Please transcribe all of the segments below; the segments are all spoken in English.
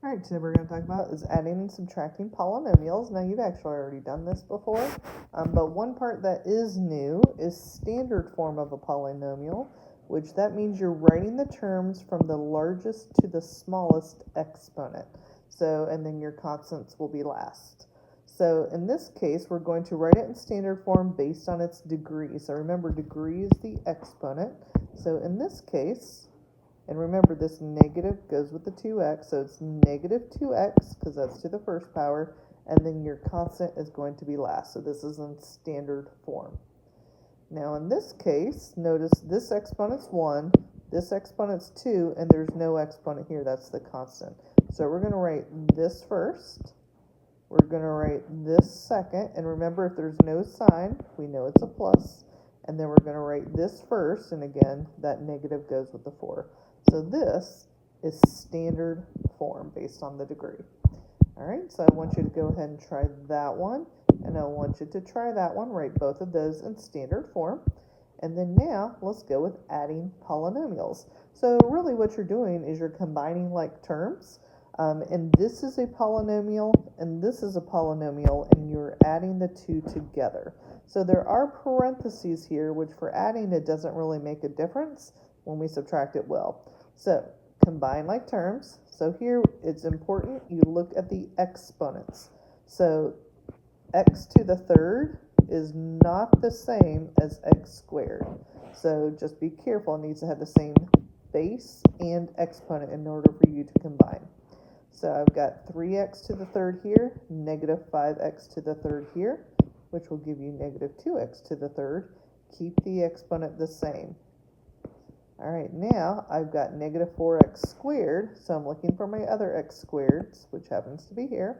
All right, today we're going to talk about is adding and subtracting polynomials. Now, you've actually already done this before, but one part that is new is standard form of a polynomial, which that means you're writing the terms from the largest to the smallest exponent. So, and then your constants will be last. So in this case, we're going to write it in standard form based on its degree. So remember, degree is the exponent. So in this case, and remember, this negative goes with the 2x, so it's negative 2x, because that's to the first power, and then your constant is going to be last. So this is in standard form. Now in this case, notice this exponent's 1, this exponent's 2, and there's no exponent here, that's the constant. So we're going to write this first, we're going to write this second, and remember, if there's no sign, we know it's a plus, and then we're going to write this first, and again, that negative goes with the 4. So this is standard form based on the degree. All right, so I want you to go ahead and try that one, and I want you to try that one, write both of those in standard form. And then now let's go with adding polynomials. So really what you're doing is you're combining like terms, and this is a polynomial, and this is a polynomial, and you're adding the two together. So there are parentheses here, which for adding it doesn't really make a difference. When we subtract it will. So combine like terms. So here it's important you look at the exponents. So x to the third is not the same as x squared. So just be careful, it needs to have the same base and exponent in order for you to combine. So I've got 3x to the third here, negative 5x to the third here, which will give you negative 2x to the third. Keep the exponent the same. All right, now I've got negative 4x squared, so I'm looking for my other x squareds, which happens to be here.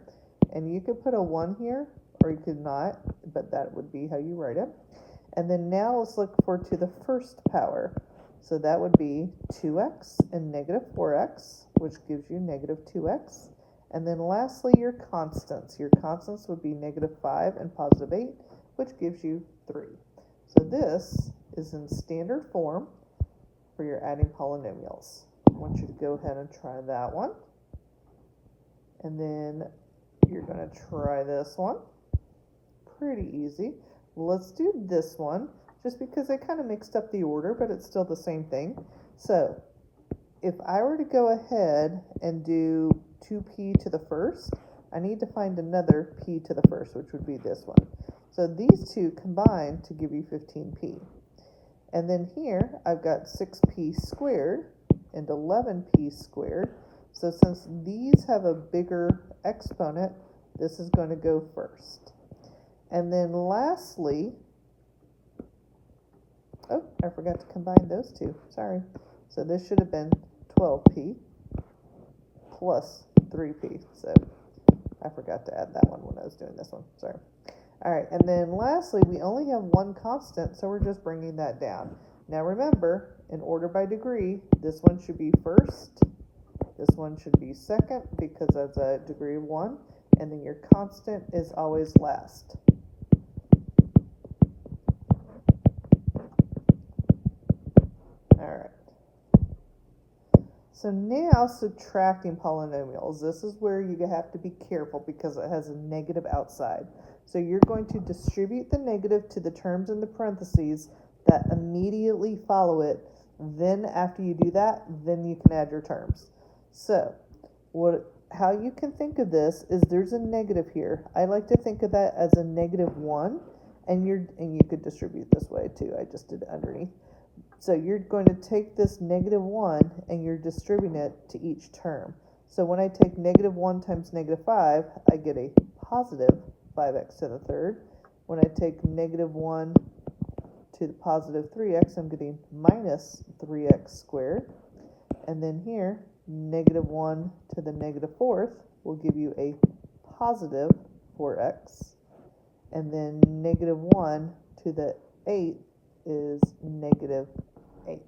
And you could put a 1 here, or you could not, but that would be how you write it. And then now let's look for to the first power. So that would be 2x and negative 4x, which gives you negative 2x. And then lastly, your constants. Your constants would be negative 5 and positive 8, which gives you 3. So this is in standard form for your adding polynomials. I want you to go ahead and try that one. And then you're going to try this one. Pretty easy. Let's do this one, just because I kind of mixed up the order, but it's still the same thing. So if I were to go ahead and do 2p to the first, I need to find another p to the first, which would be this one. So these two combine to give you 15p. And then here, I've got 6p squared and 11p squared. So since these have a bigger exponent, this is going to go first. And then lastly, oh, I forgot to combine those two, sorry. So this should have been 12p plus 3p. So I forgot to add that one when I was doing this one, sorry. All right, and then lastly, we only have one constant, so we're just bringing that down. Now remember, in order by degree, this one should be first, this one should be second, because that's a degree of 1, and then your constant is always last. All right. So now subtracting polynomials. This is where you have to be careful because it has a negative outside. So you're going to distribute the negative to the terms in the parentheses that immediately follow it. Then after you do that, then you can add your terms. So how you can think of this is there's a negative here. I like to think of that as a negative 1, and you could distribute this way too. I just did it underneath. So you're going to take this negative 1 and you're distributing it to each term. So when I take negative 1 times negative 5, I get a positive 5x to the third. When I take negative 1 to the positive 3x, I'm getting minus 3x squared. And then here, negative 1 to the negative 4th will give you a positive 4x. And then negative 1 to the 8th is negative 8.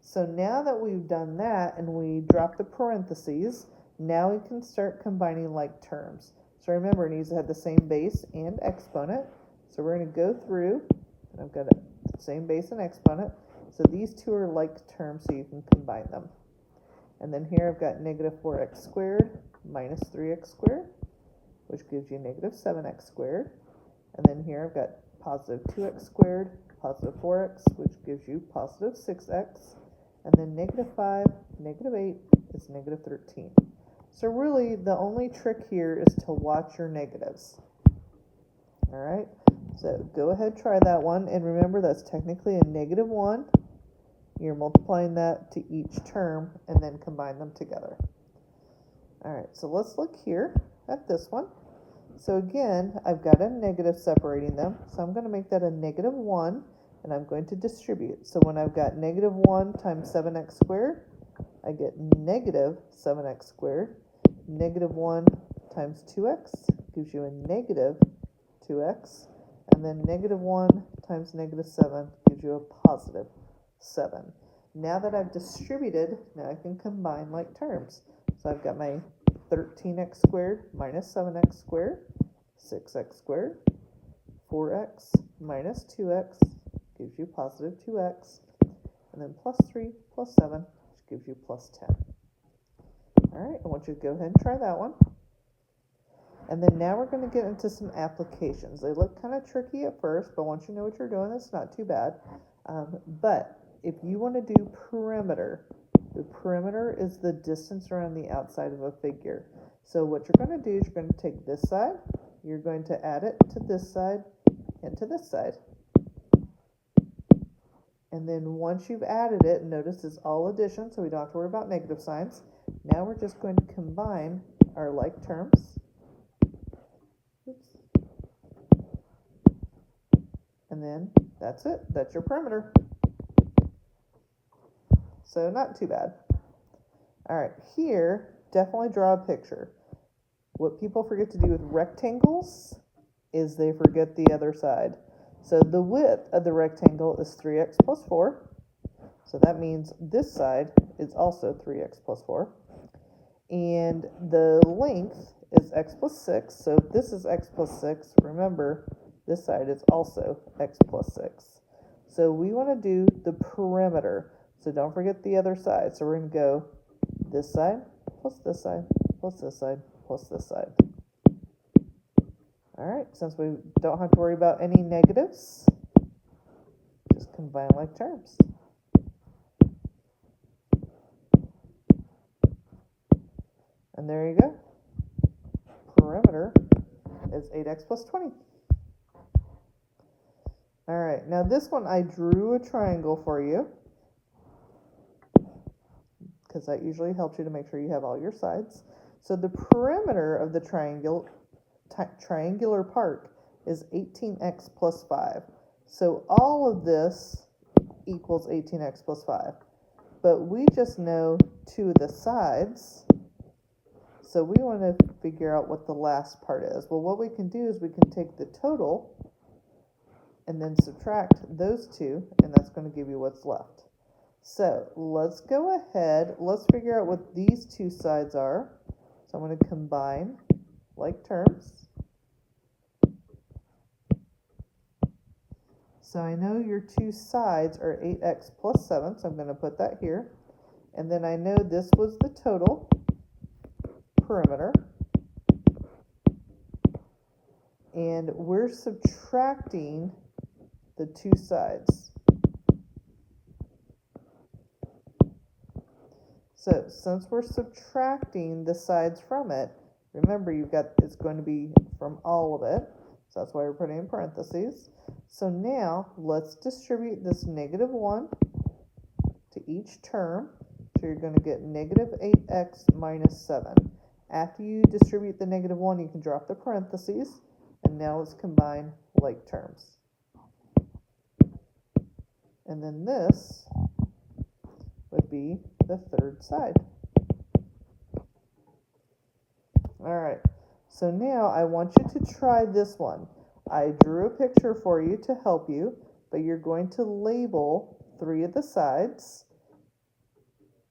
So now that we've done that and we drop the parentheses, now we can start combining like terms. So remember, it needs to have the same base and exponent. So we're going to go through, and I've got the same base and exponent. So these two are like terms, so you can combine them. And then here I've got negative 4x squared minus 3x squared, which gives you negative 7x squared. And then here I've got positive 2x squared, positive 4x, which gives you positive 6x. And then negative 5, negative 8 is negative 13. So really, the only trick here is to watch your negatives. All right, so go ahead, try that one. And remember, that's technically a negative 1. You're multiplying that to each term and then combine them together. All right, so let's look here at this one. So again, I've got a negative separating them. So I'm going to make that a negative 1, and I'm going to distribute. So when I've got negative 1 times 7x squared, I get negative 7x squared. Negative 1 times 2x gives you a negative 2x. And then negative 1 times negative 7 gives you a positive 7. Now that I've distributed, now I can combine like terms. So I've got my 13x squared minus 7x squared, 6x squared, 4x minus 2x gives you positive 2x, and then plus 3 plus 7, which gives you plus 10. All right, I want you to go ahead and try that one. And then now we're going to get into some applications. They look kind of tricky at first, but once you know what you're doing, it's not too bad. But if you want to do perimeter, the perimeter is the distance around the outside of a figure. So what you're going to do is you're going to take this side, you're going to add it to this side and to this side. And then once you've added it, notice it's all addition, so we don't have to worry about negative signs. Now we're just going to combine our like terms. Oops. And then that's it. That's your perimeter. So not too bad. All right, here, definitely draw a picture. What people forget to do with rectangles is they forget the other side. So the width of the rectangle is 3x plus 4. So that means this side is also 3x plus 4. And the length is x plus 6. So if this is x plus 6, remember, this side is also x plus 6. So we want to do the perimeter. So don't forget the other side. So we're going to go this side plus this side plus this side plus this side. All right, since we don't have to worry about any negatives, just combine like terms. And there you go. Perimeter is 8x plus 20. All right, now this one I drew a triangle for you, because that usually helps you to make sure you have all your sides. So the perimeter of the triangular part is 18x plus 5. So all of this equals 18x plus 5. But we just know two of the sides, so we want to figure out what the last part is. Well, what we can do is we can take the total and then subtract those two, and that's going to give you what's left. So let's go ahead, let's figure out what these two sides are. So I'm going to combine like terms. So I know your two sides are 8x plus 7, so I'm going to put that here. And then I know this was the total perimeter. And we're subtracting the two sides. So since we're subtracting the sides from it, remember it's going to be from all of it. So that's why we're putting in parentheses. So now let's distribute this negative 1 to each term. So you're going to get negative 8x minus 7. After you distribute the negative 1, you can drop the parentheses. And now let's combine like terms. And then this would be the third side. All right, so now I want you to try this one. I drew a picture for you to help you, but you're going to label 3 of the sides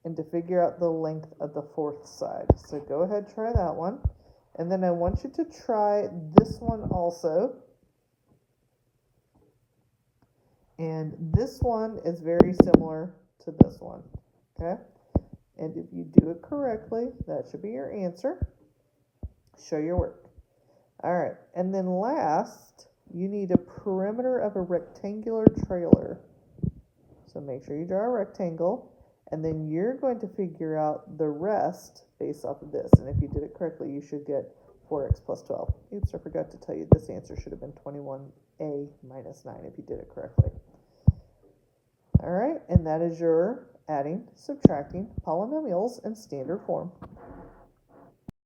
and to figure out the length of the 4th side. So go ahead, try that one. And then I want you to try this one also. And this one is very similar to this one, okay? And if you do it correctly, that should be your answer. Show your work. All right, and then last, you need a perimeter of a rectangular trailer. So make sure you draw a rectangle, and then you're going to figure out the rest based off of this. And if you did it correctly, you should get 4x plus 12. Oops, I forgot to tell you this answer should have been 21a minus 9 if you did it correctly. All right, and that is your adding, subtracting polynomials in standard form.